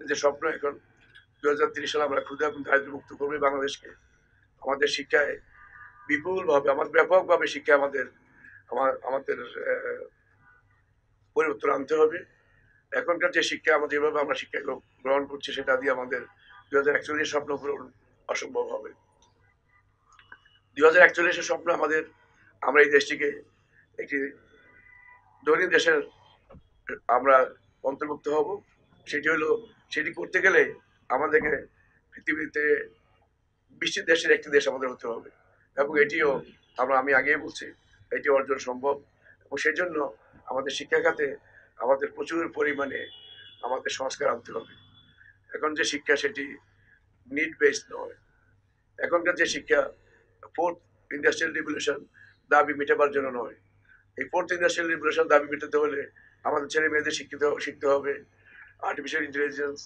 যে স্বপ্ন এখন 2030 সালে আমরা ক্ষুধা এবং দারিদ্র্য মুক্ত করবো বাংলাদেশকে। আমাদের শিক্ষায় বিপুলভাবে ব্যাপকভাবে শিক্ষা আমাদের পরিবর্তন আনতে হবে। এখনকার যে শিক্ষা যেভাবে আমরা শিক্ষা গ্রহণ করছি সেটা দিয়ে আমাদের 2041 স্বপ্ন পূরণ অসম্ভব হবে। 2041 স্বপ্ন আমরা এই দেশটিকে একটি ধনী দেশের আমরা অন্তর্ভুক্ত হব। সেটি করতে গেলে আমাদেরকে পৃথিবীতে 20টি দেশের একটি দেশ আমাদের হতে হবে, এবং এটিও আমি আগেই বলছি এটি অর্জন সম্ভব। এবং সেই জন্য আমাদের শিক্ষা খাতে আমাদের প্রচুর পরিমাণে আমাদের সংস্কার আনতে হবে। এখন যে শিক্ষা সেটি নিড বেসড নয়। এখনকার যে শিক্ষা ফোর্থ ইন্ডাস্ট্রিয়াল রিভলিউশন দাবি মেটাবার জন্য নয়। এই ফোর্থ ইন্ডাস্ট্রিয়াল রিভলিউশন দাবি মেটাতে হলে আমাদের ছেলে মেয়েদের শিখতে হবে artificial intelligence,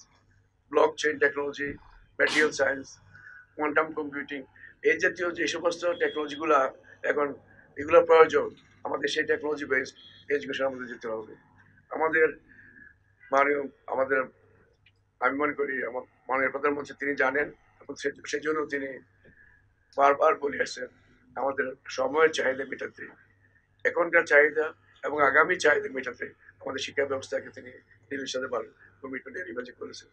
block chain technology, material science, quantum computing, এই জাতীয় যে সমস্ত টেকনোলজিগুলা এখন এগুলোর প্রয়োজন, আমাদের সেই টেকনোলজি বেসড এডুকেশন আমাদের যেতে হবে। আমাদের মাননীয় আমাদের আমি মনে করি আমার মাননীয় প্রধানমন্ত্রী তিনি জানেন, এবং সেই জন্য তিনি বারবার বলে আসছেন আমাদের সময়ের চাহিদা মেটাতে, এখনকার চাহিদা এবং আগামী চাহিদা মেটাতে আমাদের শিক্ষা ব্যবস্থাকে তিনি নিজের সাথে কমিটমেন্ট নির্বাচন করেছেন।